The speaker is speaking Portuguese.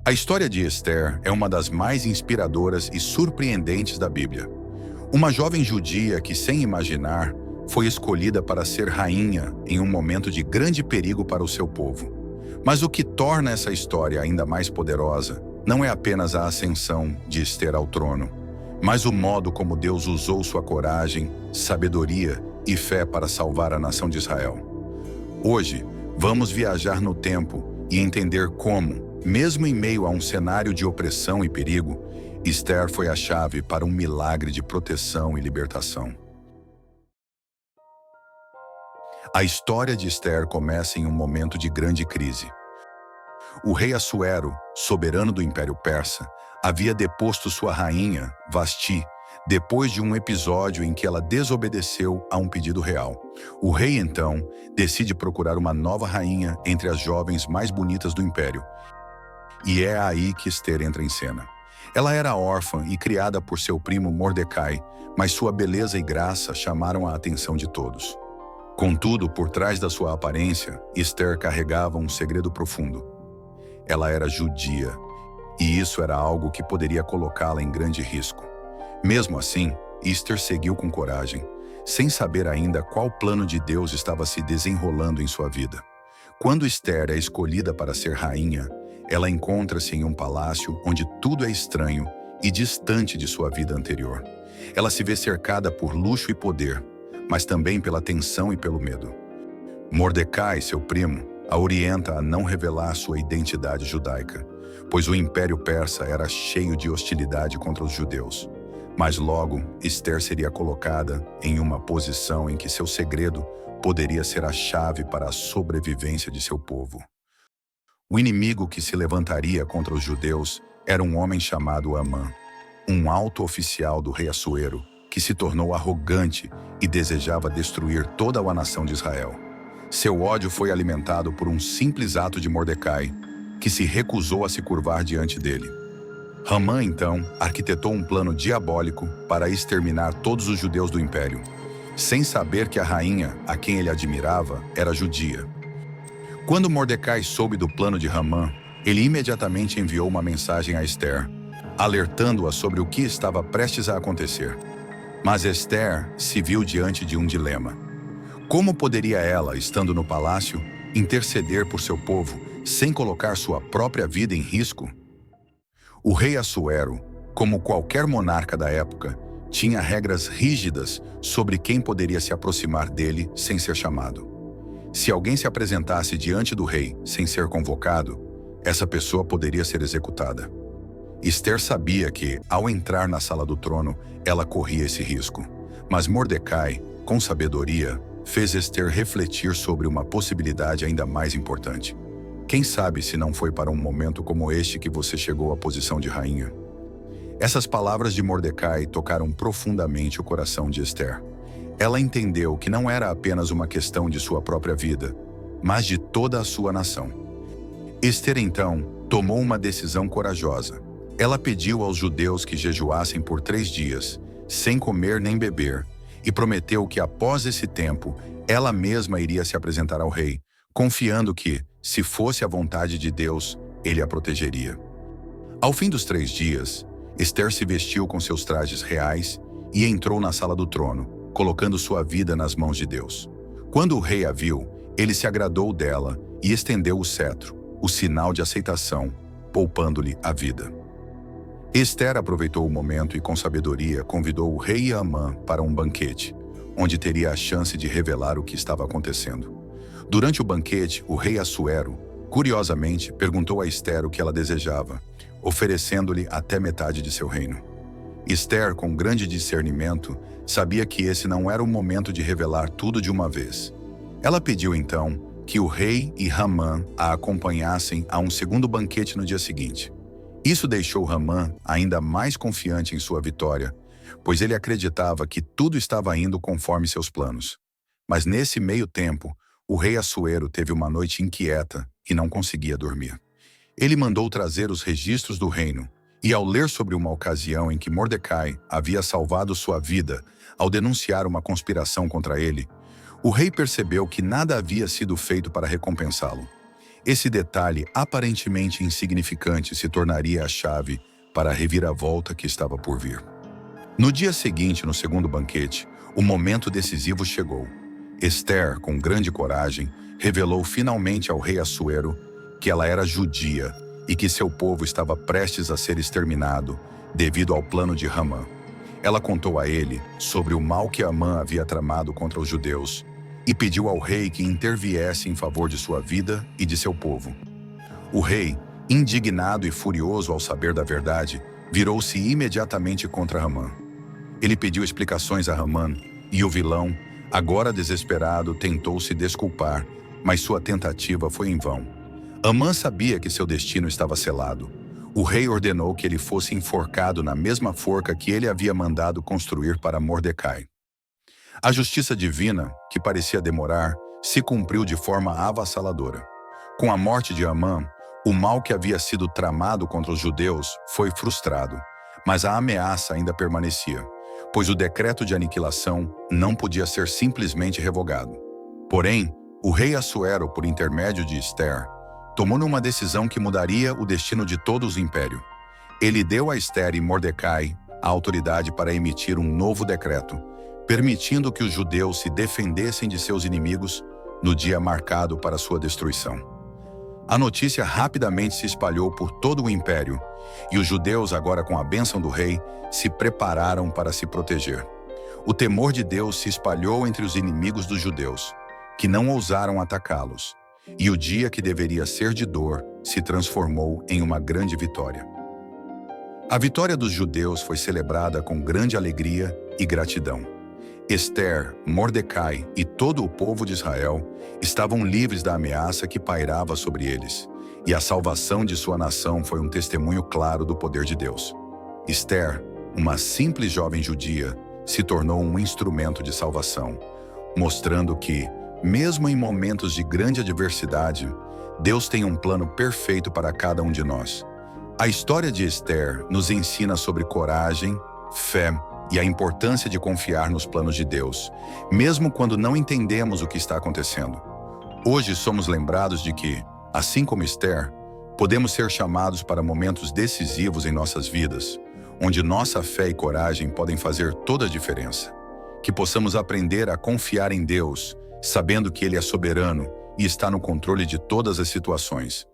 A história de Esther é uma das mais inspiradoras e surpreendentes da Bíblia. Uma jovem judia que, sem imaginar, foi escolhida para ser rainha em um momento de grande perigo para o seu povo. Mas o que torna essa história ainda mais poderosa não é apenas a ascensão de Esther ao trono, mas o modo como Deus usou sua coragem, sabedoria e fé para salvar a nação de Israel. Hoje, vamos viajar no tempo e entender como, mesmo em meio a um cenário de opressão e perigo, Esther foi a chave para um milagre de proteção e libertação. A história de Esther começa em um momento de grande crise. O rei Assuero, soberano do Império Persa, havia deposto sua rainha, Vasti, depois de um episódio em que ela desobedeceu a um pedido real. O rei, então, decide procurar uma nova rainha entre as jovens mais bonitas do Império. E é aí que Esther entra em cena. Ela era órfã e criada por seu primo Mordecai, mas sua beleza e graça chamaram a atenção de todos. Contudo, por trás da sua aparência, Esther carregava um segredo profundo. Ela era judia, e isso era algo que poderia colocá-la em grande risco. Mesmo assim, Esther seguiu com coragem, sem saber ainda qual plano de Deus estava se desenrolando em sua vida. Quando Esther é escolhida para ser rainha, ela encontra-se em um palácio onde tudo é estranho e distante de sua vida anterior. Ela se vê cercada por luxo e poder, mas também pela tensão e pelo medo. Mordecai, seu primo, a orienta a não revelar sua identidade judaica, pois o Império Persa era cheio de hostilidade contra os judeus. Mas logo, Esther seria colocada em uma posição em que seu segredo poderia ser a chave para a sobrevivência de seu povo. O inimigo que se levantaria contra os judeus era um homem chamado Amã, um alto oficial do rei Assuero, que se tornou arrogante e desejava destruir toda a nação de Israel. Seu ódio foi alimentado por um simples ato de Mordecai, que se recusou a se curvar diante dele. Hamã, então, arquitetou um plano diabólico para exterminar todos os judeus do império, sem saber que a rainha, a quem ele admirava, era judia. Quando Mordecai soube do plano de Hamã, ele imediatamente enviou uma mensagem a Esther, alertando-a sobre o que estava prestes a acontecer. Mas Esther se viu diante de um dilema. Como poderia ela, estando no palácio, interceder por seu povo sem colocar sua própria vida em risco? O rei Assuero, como qualquer monarca da época, tinha regras rígidas sobre quem poderia se aproximar dele sem ser chamado. Se alguém se apresentasse diante do rei sem ser convocado, essa pessoa poderia ser executada. Esther sabia que, ao entrar na sala do trono, ela corria esse risco. Mas Mordecai, com sabedoria, fez Esther refletir sobre uma possibilidade ainda mais importante. Quem sabe se não foi para um momento como este que você chegou à posição de rainha? Essas palavras de Mordecai tocaram profundamente o coração de Esther. Ela entendeu que não era apenas uma questão de sua própria vida, mas de toda a sua nação. Esther, então, tomou uma decisão corajosa. Ela pediu aos judeus que jejuassem por 3 dias, sem comer nem beber, e prometeu que após esse tempo, ela mesma iria se apresentar ao rei, confiando que, se fosse a vontade de Deus, ele a protegeria. Ao fim dos 3 dias, Esther se vestiu com seus trajes reais e entrou na sala do trono, colocando sua vida nas mãos de Deus. Quando o rei a viu, ele se agradou dela e estendeu o cetro, o sinal de aceitação, poupando-lhe a vida. Esther aproveitou o momento e, com sabedoria, convidou o rei Amã para um banquete, onde teria a chance de revelar o que estava acontecendo. Durante o banquete, o rei Assuero, curiosamente, perguntou a Esther o que ela desejava, oferecendo-lhe até metade de seu reino. Esther, com grande discernimento, sabia que esse não era o momento de revelar tudo de uma vez. Ela pediu, então, que o rei e Hamã a acompanhassem a um segundo banquete no dia seguinte. Isso deixou Hamã ainda mais confiante em sua vitória, pois ele acreditava que tudo estava indo conforme seus planos. Mas nesse meio tempo, o rei Assuero teve uma noite inquieta e não conseguia dormir. Ele mandou trazer os registros do reino, e ao ler sobre uma ocasião em que Mordecai havia salvado sua vida ao denunciar uma conspiração contra ele, o rei percebeu que nada havia sido feito para recompensá-lo. Esse detalhe aparentemente insignificante se tornaria a chave para a reviravolta que estava por vir. No dia seguinte, no segundo banquete, o momento decisivo chegou. Esther, com grande coragem, revelou finalmente ao rei Assuero que ela era judia e que seu povo estava prestes a ser exterminado devido ao plano de Hamã. Ela contou a ele sobre o mal que Amã havia tramado contra os judeus e pediu ao rei que interviesse em favor de sua vida e de seu povo. O rei, indignado e furioso ao saber da verdade, virou-se imediatamente contra Hamã. Ele pediu explicações a Hamã e o vilão, agora desesperado, tentou se desculpar, mas sua tentativa foi em vão. Hamã sabia que seu destino estava selado. O rei ordenou que ele fosse enforcado na mesma forca que ele havia mandado construir para Mordecai. A justiça divina, que parecia demorar, se cumpriu de forma avassaladora. Com a morte de Hamã, o mal que havia sido tramado contra os judeus foi frustrado, mas a ameaça ainda permanecia, pois o decreto de aniquilação não podia ser simplesmente revogado. Porém, o rei Assuero, por intermédio de Esther, tomou uma decisão que mudaria o destino de todo o império. Ele deu a Esther e Mordecai a autoridade para emitir um novo decreto, permitindo que os judeus se defendessem de seus inimigos no dia marcado para sua destruição. A notícia rapidamente se espalhou por todo o império, e os judeus, agora com a bênção do rei, se prepararam para se proteger. O temor de Deus se espalhou entre os inimigos dos judeus, que não ousaram atacá-los, e o dia que deveria ser de dor se transformou em uma grande vitória. A vitória dos judeus foi celebrada com grande alegria e gratidão. Esther, Mordecai e todo o povo de Israel estavam livres da ameaça que pairava sobre eles, e a salvação de sua nação foi um testemunho claro do poder de Deus. Esther, uma simples jovem judia, se tornou um instrumento de salvação, mostrando que, mesmo em momentos de grande adversidade, Deus tem um plano perfeito para cada um de nós. A história de Esther nos ensina sobre coragem, fé e a importância de confiar nos planos de Deus, mesmo quando não entendemos o que está acontecendo. Hoje somos lembrados de que, assim como Esther, podemos ser chamados para momentos decisivos em nossas vidas, onde nossa fé e coragem podem fazer toda a diferença. Que possamos aprender a confiar em Deus, sabendo que Ele é soberano e está no controle de todas as situações.